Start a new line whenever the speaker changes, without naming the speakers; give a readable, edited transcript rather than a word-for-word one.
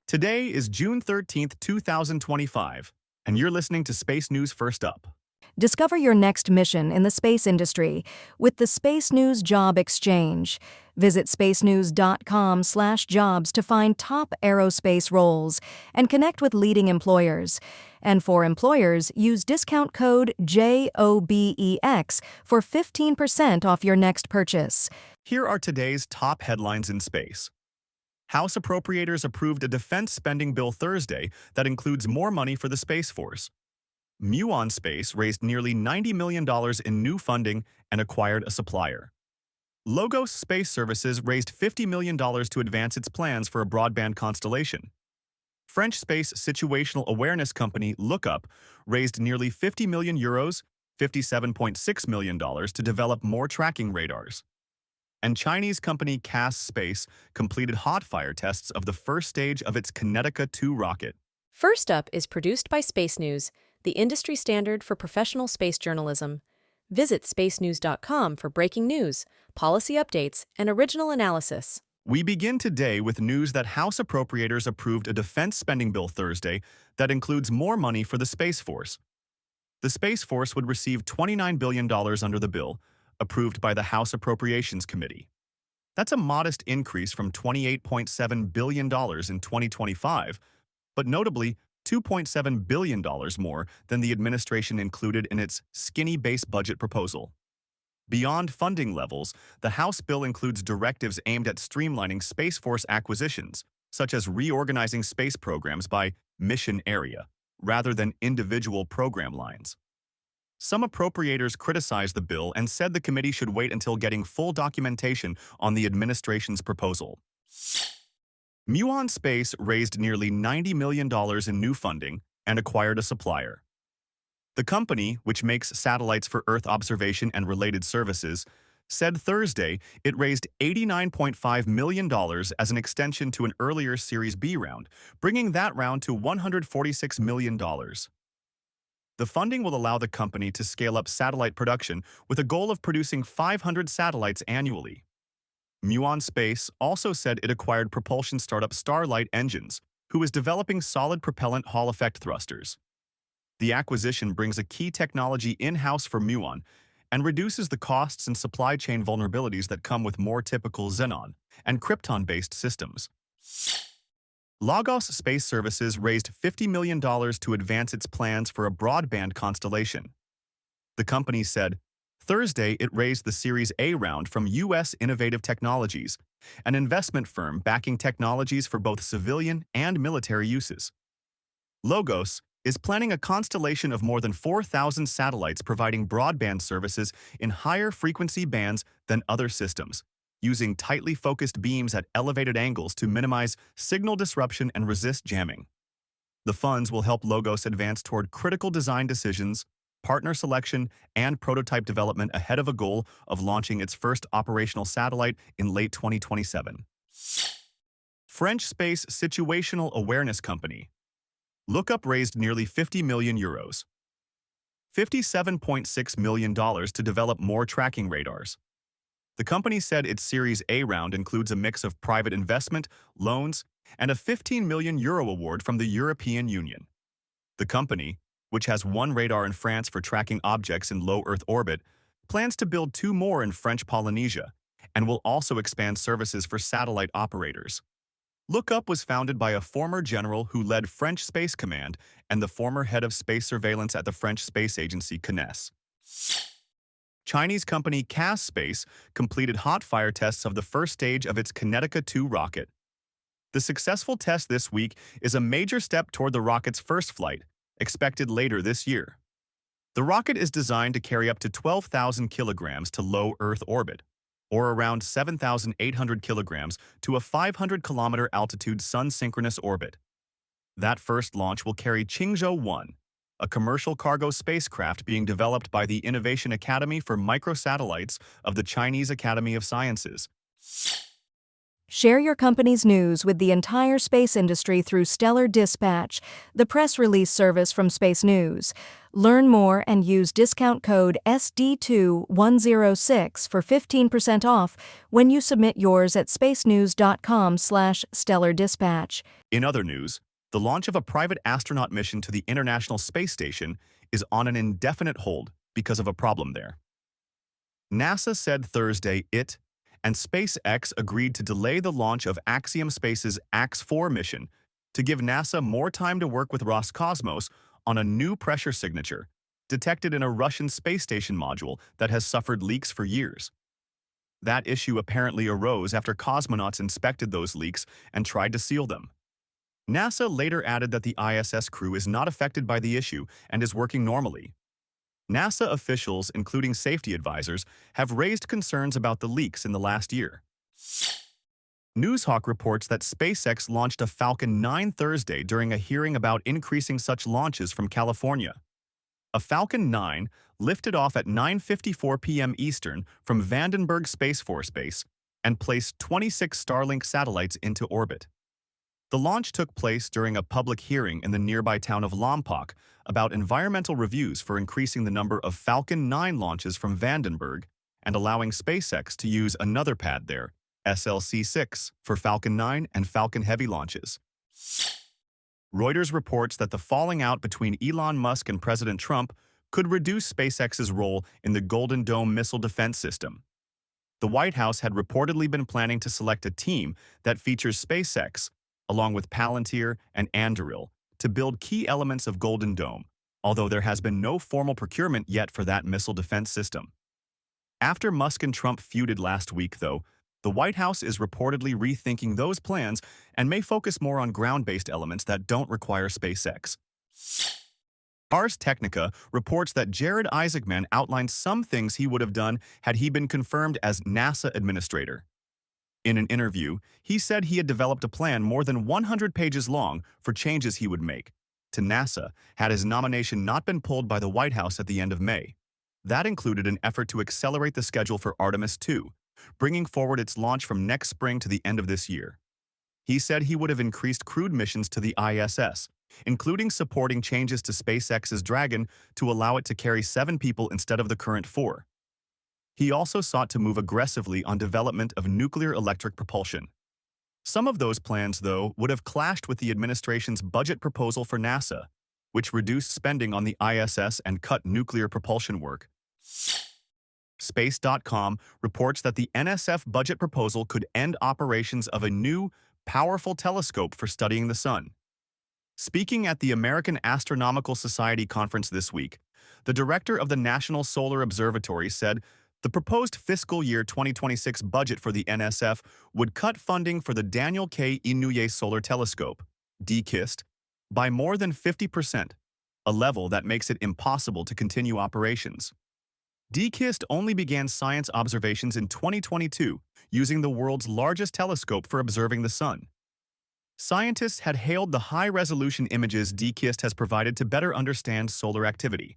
Today is June 13th, 2025, and you're listening to Space News First Up.
Discover your next mission in the space industry with the Space News Job Exchange. Visit spacenews.com/jobs to find top aerospace roles and connect with leading employers. And for employers, use discount code JOBEX for 15% off your next purchase.
Here are today's top headlines in space. House appropriators approved a defense spending bill Thursday that includes more money for the Space Force. Muon Space raised nearly $90 million in new funding and acquired a supplier. Logos Space Services raised $50 million to advance its plans for a broadband constellation. French space situational awareness company Lookup raised nearly €50 million, $57.6 million, to develop more tracking radars. And Chinese company CAS Space completed hotfire tests of the first stage of its Kinetica 2 rocket.
First Up is produced by Space News, the industry standard for professional space journalism. Visit spacenews.com for breaking news, policy updates, and original analysis.
We begin today with news that House appropriators approved a defense spending bill Thursday that includes more money for the Space Force. The Space Force would receive $29 billion under the bill, approved by the House Appropriations Committee. That's a modest increase from $28.7 billion in 2025, but notably $2.7 billion more than the administration included in its skinny base budget proposal. Beyond funding levels, the House bill includes directives aimed at streamlining Space Force acquisitions, such as reorganizing space programs by mission area, rather than individual program lines. Some appropriators criticized the bill and said the committee should wait until getting full documentation on the administration's proposal. Muon Space raised nearly $90 million in new funding and acquired a supplier. The company, which makes satellites for Earth observation and related services, said Thursday it raised $89.5 million as an extension to an earlier Series B round, bringing that round to $146 million. The funding will allow the company to scale up satellite production with a goal of producing 500 satellites annually. Muon Space also said it acquired propulsion startup Starlight Engines, who is developing solid propellant Hall effect thrusters. The acquisition brings a key technology in-house for Muon and reduces the costs and supply chain vulnerabilities that come with more typical xenon and krypton-based systems. Logos Space Services raised $50 million to advance its plans for a broadband constellation. The company said Thursday it raised the Series A round from U.S. Innovative Technologies, an investment firm backing technologies for both civilian and military uses. Logos is planning a constellation of more than 4,000 satellites providing broadband services in higher frequency bands than other systems, using tightly focused beams at elevated angles to minimize signal disruption and resist jamming. The funds will help Logos advance toward critical design decisions, partner selection, and prototype development ahead of a goal of launching its first operational satellite in late 2027. French space situational awareness company Lookup raised nearly €50 million, $57.6 million, to develop more tracking radars. The company said its Series A round includes a mix of private investment, loans, and a €15 million award from the European Union. The company, which has one radar in France for tracking objects in low Earth orbit, plans to build 2 more in French Polynesia and will also expand services for satellite operators. Lookup was founded by a former general who led French Space Command and the former head of space surveillance at the French space agency CNES. Chinese company CAS Space completed hotfire tests of the first stage of its Kinetica 2 rocket. The successful test this week is a major step toward the rocket's first flight, expected later this year. The rocket is designed to carry up to 12,000 kilograms to low Earth orbit, or around 7,800 kilograms to a 500-kilometer altitude sun-synchronous orbit. That first launch will carry Qingzhou-1, a commercial cargo spacecraft being developed by the Innovation Academy for Microsatellites of the Chinese Academy of Sciences.
Share your company's news with the entire space industry through Stellar Dispatch, the press release service from Space News. Learn more and use discount code SD2106 for 15% off when you submit yours at spacenews.com/stellardispatch.
In other news, the launch of a private astronaut mission to the International Space Station is on an indefinite hold because of a problem there. NASA said Thursday it and SpaceX agreed to delay the launch of Axiom Space's AX-4 mission to give NASA more time to work with Roscosmos on a new pressure signature detected in a Russian space station module that has suffered leaks for years. That issue apparently arose after cosmonauts inspected those leaks and tried to seal them. NASA later added that the ISS crew is not affected by the issue and is working normally. NASA officials, including safety advisors, have raised concerns about the leaks in the last year. Newshawk reports that SpaceX launched a Falcon 9 Thursday during a hearing about increasing such launches from California. A Falcon 9 lifted off at 9:54 p.m. Eastern from Vandenberg Space Force Base and placed 26 Starlink satellites into orbit. The launch took place during a public hearing in the nearby town of Lompoc about environmental reviews for increasing the number of Falcon 9 launches from Vandenberg and allowing SpaceX to use another pad there, SLC-6, for Falcon 9 and Falcon Heavy launches. Reuters reports that the falling out between Elon Musk and President Trump could reduce SpaceX's role in the Golden Dome missile defense system. The White House had reportedly been planning to select a team that features SpaceX, along with Palantir and Anduril, to build key elements of Golden Dome, although there has been no formal procurement yet for that missile defense system. After Musk and Trump feuded last week, though, the White House is reportedly rethinking those plans and may focus more on ground-based elements that don't require SpaceX. Ars Technica reports that Jared Isaacman outlined some things he would have done had he been confirmed as NASA administrator. In an interview, he said he had developed a plan more than 100 pages long for changes he would make to NASA had his nomination not been pulled by the White House at the end of May. That included an effort to accelerate the schedule for Artemis II, bringing forward its launch from next spring to the end of this year. He said he would have increased crewed missions to the ISS, including supporting changes to SpaceX's Dragon to allow it to carry 7 people instead of the current 4. He also sought to move aggressively on development of nuclear electric propulsion. Some of those plans, though, would have clashed with the administration's budget proposal for NASA, which reduced spending on the ISS and cut nuclear propulsion work. Space.com reports that the NSF budget proposal could end operations of a new, powerful telescope for studying the sun. Speaking at the American Astronomical Society conference this week, the director of the National Solar Observatory said the proposed fiscal year 2026 budget for the NSF would cut funding for the Daniel K. Inouye Solar Telescope, DKIST, by more than 50%, a level that makes it impossible to continue operations. DKIST only began science observations in 2022 using the world's largest telescope for observing the sun. Scientists had hailed the high-resolution images DKIST has provided to better understand solar activity.